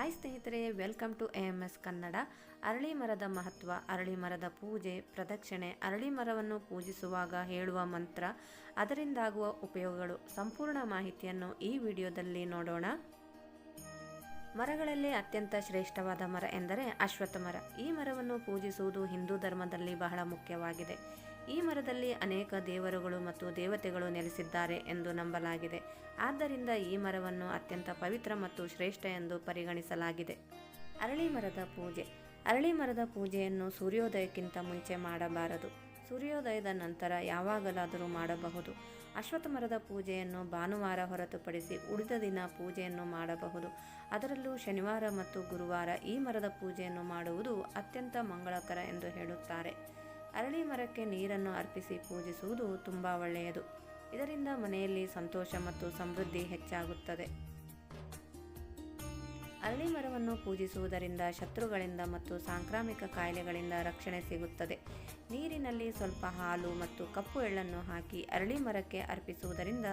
Hi ಸ್ನೇಹಿತರೆ, welcome to AMS Kannada. ಅರಳಿ ಮರದ ಮಹತ್ವ, ಅರಳಿ ಮರದ ಪೂಜೆ, ಪ್ರದಕ್ಷಿಣೆ, ಅರಳಿ ಮರವನ್ನು ಪೂಜಿಸುವಾಗ ಹೇಳುವ ಮಂತ್ರ, ಅದರಿಂದಾಗುವ ಉಪಯೋಗಗಳು ಸಂಪೂರ್ಣ ಮಾಹಿತಿಯನ್ನು ಈ ವಿಡಿಯೋದಲ್ಲಿ ನೋಡೋಣ. ಮರಗಳಲ್ಲಿ ಅತ್ಯಂತ ಶ್ರೇಷ್ಠವಾದ ಮರ ಎಂದರೆ ಅಶ್ವತ್ಥ ಮರ. ಈ ಮರವನ್ನು ಪೂಜಿಸುವುದು ಹಿಂದೂ ಧರ್ಮದಲ್ಲಿ ಬಹಳ ಮುಖ್ಯವಾಗಿದೆ. ಈ ಮರದಲ್ಲಿ ಅನೇಕ ದೇವರುಗಳು ಮತ್ತು ದೇವತೆಗಳು ನೆಲೆಸಿದ್ದಾರೆ ಎಂದು ನಂಬಲಾಗಿದೆ. ಆದ್ದರಿಂದ ಈ ಮರವನ್ನು ಅತ್ಯಂತ ಪವಿತ್ರ ಮತ್ತು ಶ್ರೇಷ್ಠ ಎಂದು ಪರಿಗಣಿಸಲಾಗಿದೆ. ಅರಳಿ ಮರದ ಪೂಜೆ. ಅರಳಿ ಮರದ ಪೂಜೆಯನ್ನು ಸೂರ್ಯೋದಯಕ್ಕಿಂತ ಮುಂಚೆ ಮಾಡಬಾರದು. ಸೂರ್ಯೋದಯದ ನಂತರ ಯಾವಾಗಲಾದರೂ ಮಾಡಬಹುದು. ಅಶ್ವತ್ಥ ಮರದ ಪೂಜೆಯನ್ನು ಭಾನುವಾರ ಹೊರತುಪಡಿಸಿ ಉಳಿದ ದಿನ ಪೂಜೆಯನ್ನು ಮಾಡಬಹುದು. ಅದರಲ್ಲೂ ಶನಿವಾರ ಮತ್ತು ಗುರುವಾರ ಈ ಮರದ ಪೂಜೆಯನ್ನು ಮಾಡುವುದು ಅತ್ಯಂತ ಮಂಗಳಕರ ಎಂದು ಹೇಳುತ್ತಾರೆ. ಅರಳಿ ಮರಕ್ಕೆ ನೀರನ್ನು ಅರ್ಪಿಸಿ ಪೂಜಿಸುವುದು ತುಂಬ ಒಳ್ಳೆಯದು. ಇದರಿಂದ ಮನೆಯಲ್ಲಿ ಸಂತೋಷ ಮತ್ತು ಸಮೃದ್ಧಿ ಹೆಚ್ಚಾಗುತ್ತದೆ. ಅರಳಿ ಮರವನ್ನು ಪೂಜಿಸುವುದರಿಂದ ಶತ್ರುಗಳಿಂದ ಮತ್ತು ಸಾಂಕ್ರಾಮಿಕ ಕಾಯಿಲೆಗಳಿಂದ ರಕ್ಷಣೆ ಸಿಗುತ್ತದೆ. ನೀರಿನಲ್ಲಿ ಸ್ವಲ್ಪ ಹಾಲು ಮತ್ತು ಕಪ್ಪು ಎಳ್ಳನ್ನು ಹಾಕಿ ಅರಳಿ ಮರಕ್ಕೆ ಅರ್ಪಿಸುವುದರಿಂದ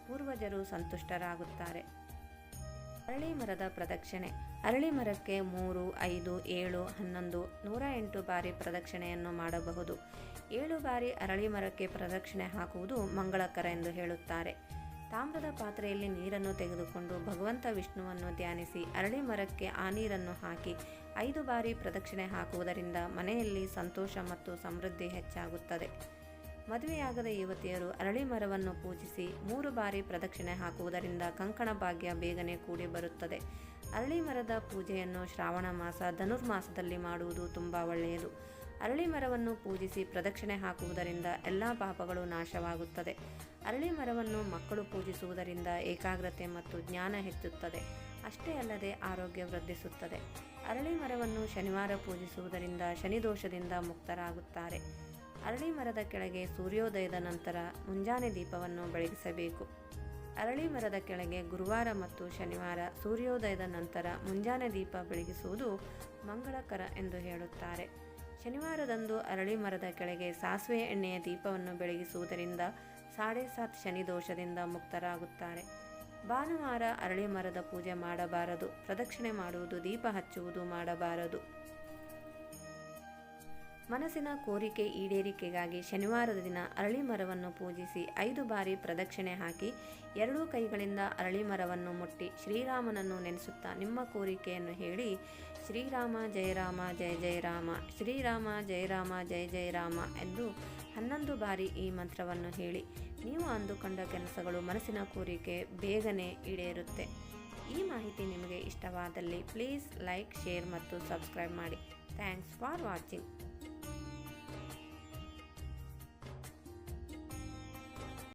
ಪೂರ್ವಜರು ಸಂತುಷ್ಟರಾಗುತ್ತಾರೆ. ಅರಳಿ ಮರದ ಪ್ರದಕ್ಷಿಣೆ. ಅರಳಿ ಮರಕ್ಕೆ 3, 5, 7, 11, 108 ಬಾರಿ ಪ್ರದಕ್ಷಿಣೆಯನ್ನು ಮಾಡಬಹುದು. 7 ಬಾರಿ ಅರಳಿ ಮರಕ್ಕೆ ಪ್ರದಕ್ಷಿಣೆ ಹಾಕುವುದು ಮಂಗಳಕರ ಎಂದು ಹೇಳುತ್ತಾರೆ. ತಾಮ್ರದ ಪಾತ್ರೆಯಲ್ಲಿ ನೀರನ್ನು ತೆಗೆದುಕೊಂಡು ಭಗವಂತ ವಿಷ್ಣುವನ್ನು ಧ್ಯಾನಿಸಿ ಅರಳಿ ಮರಕ್ಕೆ ಆ ನೀರನ್ನು ಹಾಕಿ 5 ಬಾರಿ ಪ್ರದಕ್ಷಿಣೆ ಹಾಕುವುದರಿಂದ ಮನೆಯಲ್ಲಿ ಸಂತೋಷ ಮತ್ತು ಸಮೃದ್ಧಿ ಹೆಚ್ಚಾಗುತ್ತದೆ. ಮದುವೆಯಾಗದ ಯುವತಿಯರು ಅರಳಿ ಮರವನ್ನು ಪೂಜಿಸಿ 3 ಬಾರಿ ಪ್ರದಕ್ಷಿಣೆ ಹಾಕುವುದರಿಂದ ಕಂಕಣ ಭಾಗ್ಯ ಬೇಗನೆ ಕೂಡಿ ಬರುತ್ತದೆ. ಅರಳಿ ಮರದ ಪೂಜೆಯನ್ನು ಶ್ರಾವಣ ಮಾಸ ಧನುರ್ಮಾಸದಲ್ಲಿ ಮಾಡುವುದು ತುಂಬ ಒಳ್ಳೆಯದು. ಅರಳಿ ಮರವನ್ನು ಪೂಜಿಸಿ ಪ್ರದಕ್ಷಿಣೆ ಹಾಕುವುದರಿಂದ ಎಲ್ಲ ಪಾಪಗಳು ನಾಶವಾಗುತ್ತದೆ. ಅರಳಿ ಮರವನ್ನು ಮಕ್ಕಳು ಪೂಜಿಸುವುದರಿಂದ ಏಕಾಗ್ರತೆ ಮತ್ತು ಜ್ಞಾನ ಹೆಚ್ಚುತ್ತದೆ. ಅಷ್ಟೇ ಅಲ್ಲದೆ ಆರೋಗ್ಯ ವೃದ್ಧಿಸುತ್ತದೆ. ಅರಳಿ ಮರವನ್ನು ಶನಿವಾರ ಪೂಜಿಸುವುದರಿಂದ ಶನಿದೋಷದಿಂದ ಮುಕ್ತರಾಗುತ್ತಾರೆ. ಅರಳಿ ಮರದ ಕೆಳಗೆ ಸೂರ್ಯೋದಯದ ನಂತರ ಮುಂಜಾನೆ ದೀಪವನ್ನು ಬೆಳಗಿಸಬೇಕು. ಅರಳಿ ಮರದ ಕೆಳಗೆ ಗುರುವಾರ ಮತ್ತು ಶನಿವಾರ ಸೂರ್ಯೋದಯದ ನಂತರ ಮುಂಜಾನೆ ದೀಪ ಬೆಳಗಿಸುವುದು ಮಂಗಳಕರ ಎಂದು ಹೇಳುತ್ತಾರೆ. ಶನಿವಾರದಂದು ಅರಳಿ ಮರದ ಕೆಳಗೆ ಸಾಸಿವೆ ಎಣ್ಣೆಯ ದೀಪವನ್ನು ಬೆಳಗಿಸುವುದರಿಂದ 7.5 ಶನಿ ದೋಷದಿಂದ ಮುಕ್ತರಾಗುತ್ತಾರೆ. ಭಾನುವಾರ ಅರಳಿ ಮರದ ಪೂಜೆ ಮಾಡಬಾರದು. ಪ್ರದಕ್ಷಿಣೆ ಮಾಡುವುದು, ದೀಪ ಹಚ್ಚುವುದು ಮಾಡಬಾರದು. ಮನಸ್ಸಿನ ಕೋರಿಕೆ ಈಡೇರಿಕೆಗಾಗಿ ಶನಿವಾರದ ದಿನ ಅರಳಿ ಮರವನ್ನು ಪೂಜಿಸಿ 5 ಬಾರಿ ಪ್ರದಕ್ಷಿಣೆ ಹಾಕಿ 2 ಕೈಗಳಿಂದ ಅರಳಿ ಮರವನ್ನು ಮುಟ್ಟಿ ಶ್ರೀರಾಮನನ್ನು ನೆನೆಸುತ್ತಾ ನಿಮ್ಮ ಕೋರಿಕೆಯನ್ನು ಹೇಳಿ ಶ್ರೀರಾಮ ಜಯ ರಾಮ ಜಯ ಜಯ ರಾಮ, ಶ್ರೀರಾಮ ಜಯ ರಾಮ ಜಯ ಜಯ ರಾಮ ಎಂದು 11 ಬಾರಿ ಈ ಮಂತ್ರವನ್ನು ಹೇಳಿ ನೀವು ಅಂದುಕೊಂಡ ಕೆಲಸಗಳು, ಮನಸ್ಸಿನ ಕೋರಿಕೆ ಬೇಗನೆ ಈಡೇರುತ್ತೆ. ಈ ಮಾಹಿತಿ ನಿಮಗೆ ಇಷ್ಟವಾದಲ್ಲಿ ಪ್ಲೀಸ್ ಲೈಕ್, ಶೇರ್ ಮತ್ತು ಸಬ್ಸ್ಕ್ರೈಬ್ ಮಾಡಿ. Thanks for watching.